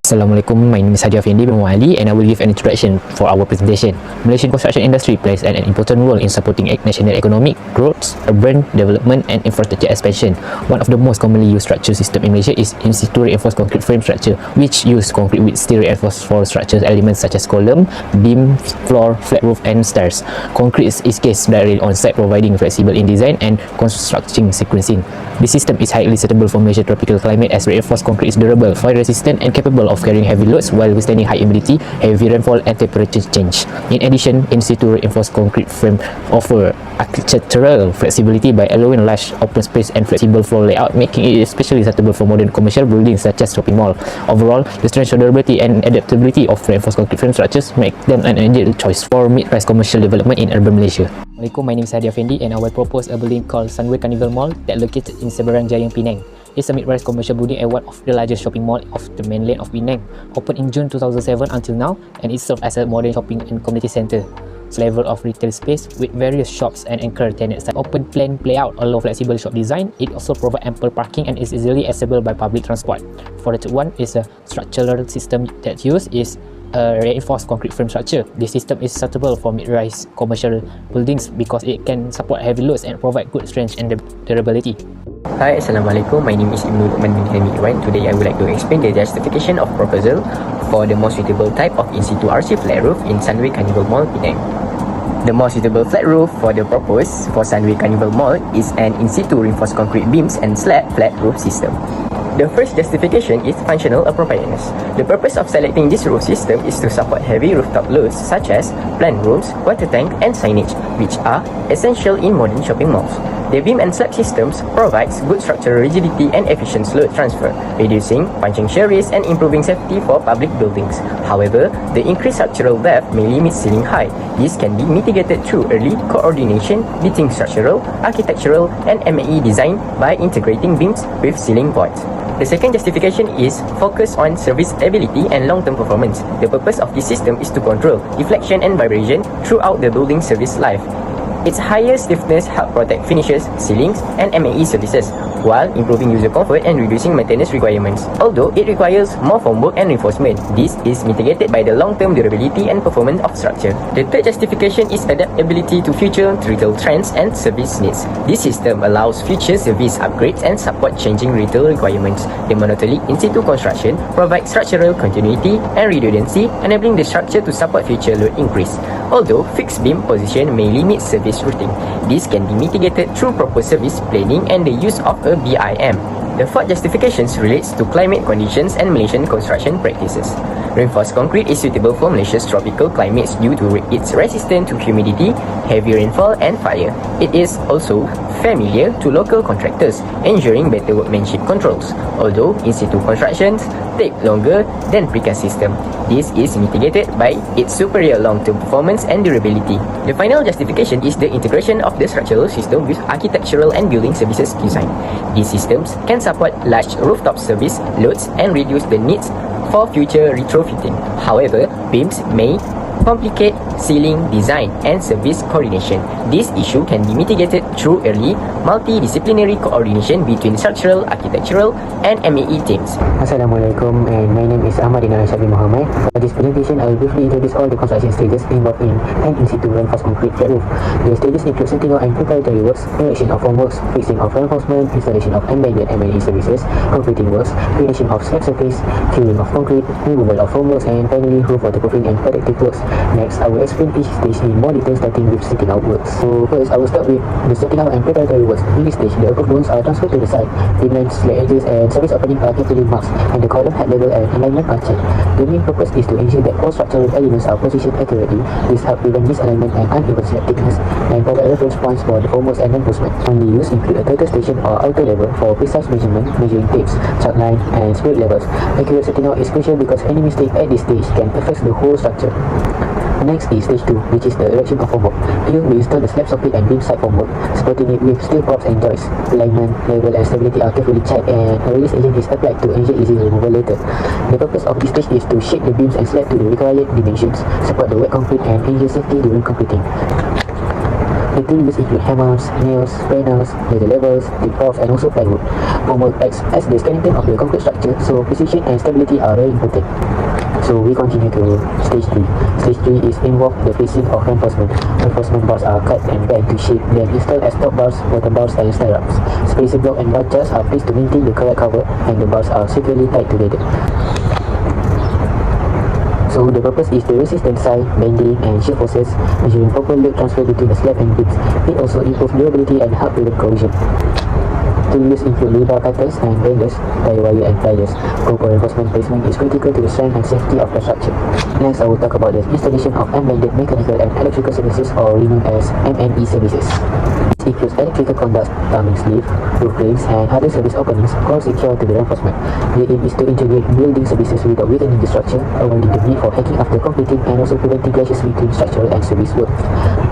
Assalamualaikum, my name is Hadi Afendi bin Ali and I will give an introduction for our presentation. Malaysian construction industry plays an important role in supporting national economic growth, urban development and infrastructure expansion. One of the most commonly used structure system in Malaysia is in situ reinforced concrete frame structure, which use concrete with steel reinforced for structures elements such as column, beam, floor, flat roof and stairs. Concrete is cast directly on site, providing flexible in design and construction sequencing. This system is highly suitable for Malaysia's tropical climate as reinforced concrete is durable, fire resistant and capable of carrying heavy loads while withstanding high humidity, heavy rainfall and temperature change. In addition, in situ reinforced concrete frame offer architectural flexibility by allowing large open space and flexible floor layout, making it especially suitable for modern commercial buildings such as shopping mall. Overall, the strength, durability and adaptability of reinforced concrete frame structures make them an ideal choice for mid-rise commercial development in urban Malaysia. Assalamualaikum, my name is Hadi Afendi and I will propose a building called Sunway Carnival Mall that located in Seberang Jayang, Penang. It's a mid-rise commercial building and one of the largest shopping mall of the mainland of Penang. Opened in June 2007 until now, and it serves as a modern shopping and community centre. Level of retail space with various shops and anchor tenants. Open plan layout allow flexible shop design. It also provides ample parking and is easily accessible by public transport. For the third one is a structural system that used is a reinforced concrete frame structure. This system is suitable for mid-rise commercial buildings because it can support heavy loads and provide good strength and durability. Hi, Assalamualaikum. My name is Ibnu Luqman bin Hamid Iwan. Today I would like to explain the justification of proposal for the most suitable type of in-situ RC flat roof in Sunway Carnival Mall, Penang. The most suitable flat roof for the proposed for Sunway Carnival Mall is an in-situ reinforced concrete beams and slab flat roof system. The first justification is functional appropriateness. The purpose of selecting this roof system is to support heavy rooftop loads such as plant rooms, water tank and signage, which are essential in modern shopping malls. The beam and slab systems provides good structural rigidity and efficient load transfer, reducing punching shear risk and improving safety for public buildings. However, the increased structural depth may limit ceiling height. This can be mitigated through early coordination between structural, architectural and MAE design by integrating beams with ceiling voids. The second justification is focus on serviceability and long-term performance. The purpose of this system is to control deflection and vibration throughout the building service life. Its higher stiffness help protect finishes, ceilings and MAE services while improving user comfort and reducing maintenance requirements. Although it requires more formwork and reinforcement, this is mitigated by the long-term durability and performance of structure. The third justification is adaptability to future retail trends and service needs. This system allows future service upgrades and support changing retail requirements. The monolithic in-situ construction provides structural continuity and redundancy, enabling the structure to support future load increase. Although fixed beam position may limit service routing, this can be mitigated through proper service planning and the use of a BIM. The fourth justification relates to climate conditions and Malaysian construction practices. Reinforced concrete is suitable for Malaysia's tropical climates due to its resistance to humidity, heavy rainfall and fire. It is also familiar to local contractors, ensuring better workmanship controls. Although in-situ constructions take longer than precast system, this is mitigated by its superior long-term performance and durability. The final justification is the integration of the structural system with architectural and building services design. These systems can support large rooftop service loads and reduce the needs for future retrofitting. However, beams may complicate ceiling design and service coordination. This issue can be mitigated through early multidisciplinary coordination between structural, architectural and MAE teams. Assalamualaikum, and my name is Ahmad Dinar Shabi Muhammad. For this presentation, I will briefly introduce all the construction stages involved in an in-situ reinforced concrete flat roof. The stages include setting out and preparatory works, erection of formworks, fixing of reinforcement, installation of embedded MAE services, completing works, creation of slab surface, curing of concrete, removal of formworks, and finally roof waterproofing and protective works. Next, I will explain each stage in more detail, starting with setting out works. So first, I will start with the setting out and preparatory works. In this stage, the approved works are transferred to the site. Pavements, slab edges and surface opening are carefully marked, and the column height level and alignment are checked. The main purpose is to ensure that all structural elements are positioned accurately. This helps prevent misalignment and uneven slab thickness, and provide reference points for the formworks and reinforcement. Only use include a total station or outer level for precise measurement, measuring tapes, chalk line and spirit levels. Accurate setting out is crucial because any mistake at this stage can affect the whole structure. Next is stage 2, which is the erection of formwork. Here we install the slab socket and beam side formwork, supporting it with steel props and joists. Alignment, level and stability are carefully checked, and a release agent is applied to ensure easy removal later. The purpose of this stage is to shape the beams and slab to the required dimensions, support the wet concrete and ensure safety during completing. The tools include hammers, nails, spanners, laser levels, tip props, and also plywood. Formwork acts as the skeleton of the concrete structure, so precision and stability are very important. So we continue to stage 3. Stage 3 is involved the placing of reinforcement. Reinforcement bars are cut and bent to shape, then installed as top bars, bottom bars, and stirrups. Spacer block and bar jars are placed to maintain the correct cover, and the bars are securely tied together. So the purpose is to resist tensile, bending, and shear forces, ensuring proper load transfer between the slab and beams. It also improves durability and help prevent corrosion. Tools include rebar cutters and benders, tie wire and pliers. Proper reinforcement placement is critical to the strength and safety of the structure. Next, I will talk about the installation of embedded mechanical and electrical services, or known as M&E services. This includes electrical conduits, timing sleeve, roof frames, and other service openings all secure to the reinforcement. The aim is to integrate building services without weakening the structure, avoiding the need for hacking after completing, and also preventing clashes between structural and service work.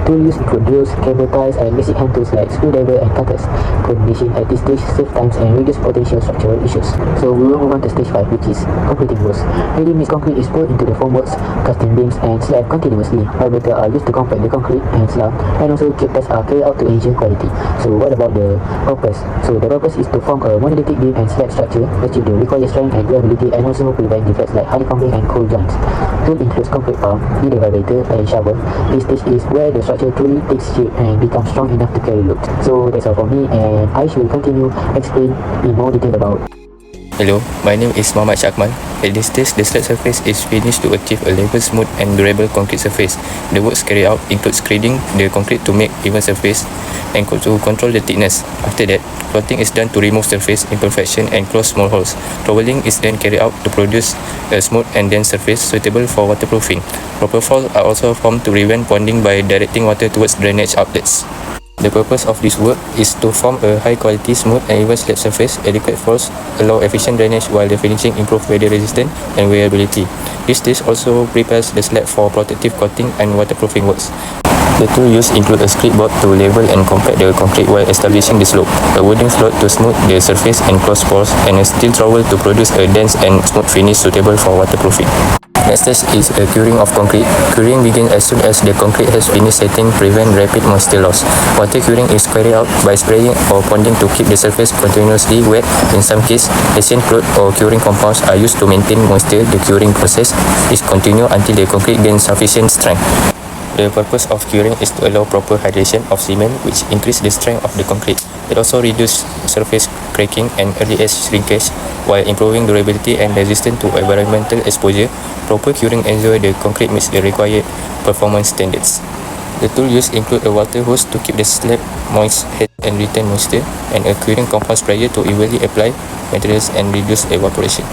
Tools include drills, cable ties, and basic hand tools like screwdriver and cutters. Coordination at this stage save times and reduce potential structural issues. So we will move on to stage 5, which is concreting works. Ready-mix concrete is poured into the formworks, casting beams, and slab continuously. Mortar are used to compact the concrete and slab, and also cube tests are carried out to ensure quality. So what about the purpose? So the purpose is to form a monolithic beam and slab structure, achieve the required strength and durability, and also prevent defects like honeycombing and cold joints. Tool includes concrete pump, needle vibrator, and shovel. This stage is where the structure truly takes shape and becomes strong enough to carry load. So that's all for me, and I will continue explain in more detail about. Hello, my name is Muhammad Syakmal. At this stage, the slab surface is finished to achieve a level, smooth and durable concrete surface. The works carried out include screeding the concrete to make even surface and to control the thickness. After that, clothing is done to remove surface imperfection and close small holes. Troweling is then carried out to produce a smooth and dense surface suitable for waterproofing. Proper falls are also formed to prevent ponding by directing water towards drainage outlets. The purpose of this work is to form a high quality, smooth and even slab surface. Adequate falls allow efficient drainage, while the finishing improve weather resistance and wearability. This stage also prepares the slab for protective coating and waterproofing works. The tool used include a screed board to level and compact the concrete while establishing the slope, a wooden float to smooth the surface and close pores, and a steel trowel to produce a dense and smooth finish suitable for waterproofing. Next stage is a curing of concrete. Curing begins as soon as the concrete has finished setting, prevent rapid moisture loss. Water curing is carried out by spraying or ponding to keep the surface continuously wet. In some cases, Hessian cloth or curing compounds are used to maintain moisture. The curing process is continued until the concrete gains sufficient strength. The purpose of curing is to allow proper hydration of cement, which increase the strength of the concrete. It also reduces surface cracking and early edge shrinkage, while improving durability and resistance to environmental exposure. Proper curing ensures the concrete meets the required performance standards. The tool used include a water hose to keep the slab moist and retain moisture, and a curing compound sprayer to evenly apply materials and reduce evaporation.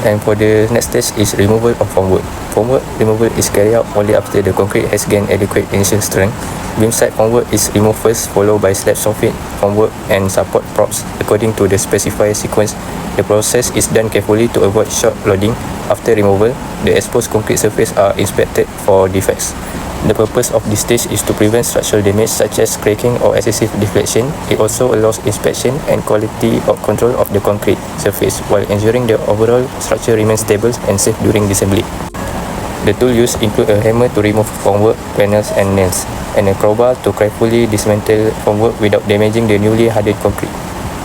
And for the next stage is removal of formwork. Formwork removal is carried out only after the concrete has gained adequate initial strength. Beam side formwork is removed first, followed by slab soffit formwork and support props according to the specified sequence. The process is done carefully to avoid shock loading. After removal, the exposed concrete surface are inspected for defects. The purpose of this stage is to prevent structural damage such as cracking or excessive deflection. It also allows inspection and quality of control of the concrete surface while ensuring the overall structure remains stable and safe during disassembly. The tool used include a hammer to remove formwork, panels and nails, and a crowbar to carefully dismantle formwork without damaging the newly hardened concrete.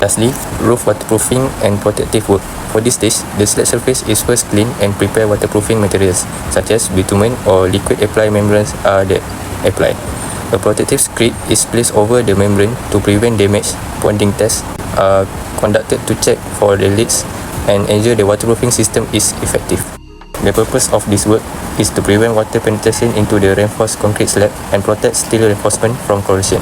Lastly, roof waterproofing and protective work. For this stage, the slab surface is first cleaned and prepare waterproofing materials such as bitumen or liquid apply membranes are applied. A protective screed is placed over the membrane to prevent damage. Bonding tests are conducted to check for the leaks and ensure the waterproofing system is effective. The purpose of this work is to prevent water penetration into the reinforced concrete slab and protect steel reinforcement from corrosion.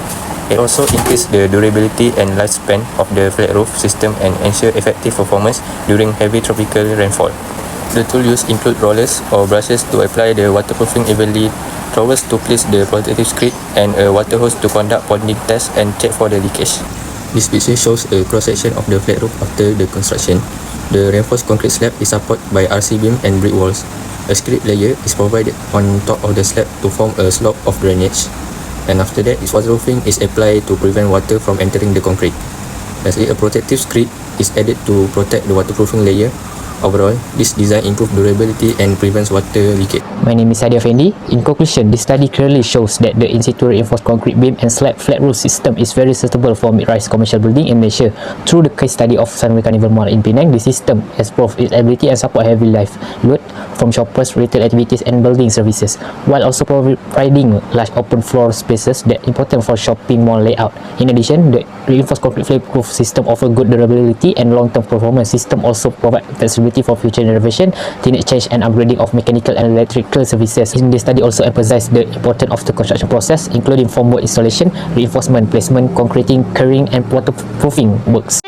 It also increases the durability and lifespan of the flat roof system and ensure effective performance during heavy tropical rainfall. The tool used include rollers or brushes to apply the waterproofing evenly, trowels to place the protective screed, and a water hose to conduct bonding tests and check for the leakage. This picture shows a cross-section of the flat roof after the construction. The reinforced concrete slab is supported by RC beam and brick walls. A screed layer is provided on top of the slab to form a slope of drainage. And after that, waterproofing is applied to prevent water from entering the concrete. Lastly, a protective screed is added to protect the waterproofing layer. Overall, this design improves durability and prevents water leakage. My name is Hadi Effendi. In conclusion, this study clearly shows that the in-situ reinforced concrete beam and slab flat roof system is very suitable for mid-rise commercial building in Malaysia. Through the case study of Sunway Carnival Mall in Penang, the system has proved its ability and support heavy life load from shoppers, retail activities and building services, while also providing large open floor spaces that important for shopping mall layout. In addition, the reinforced concrete flat roof system offers good durability and long-term performance. System also provide flexibility for future renovation, tenant change and upgrading of mechanical and electrical services. In the study also emphasized the importance of the construction process, including formwork installation, reinforcement, placement, concreting, curing and waterproofing works.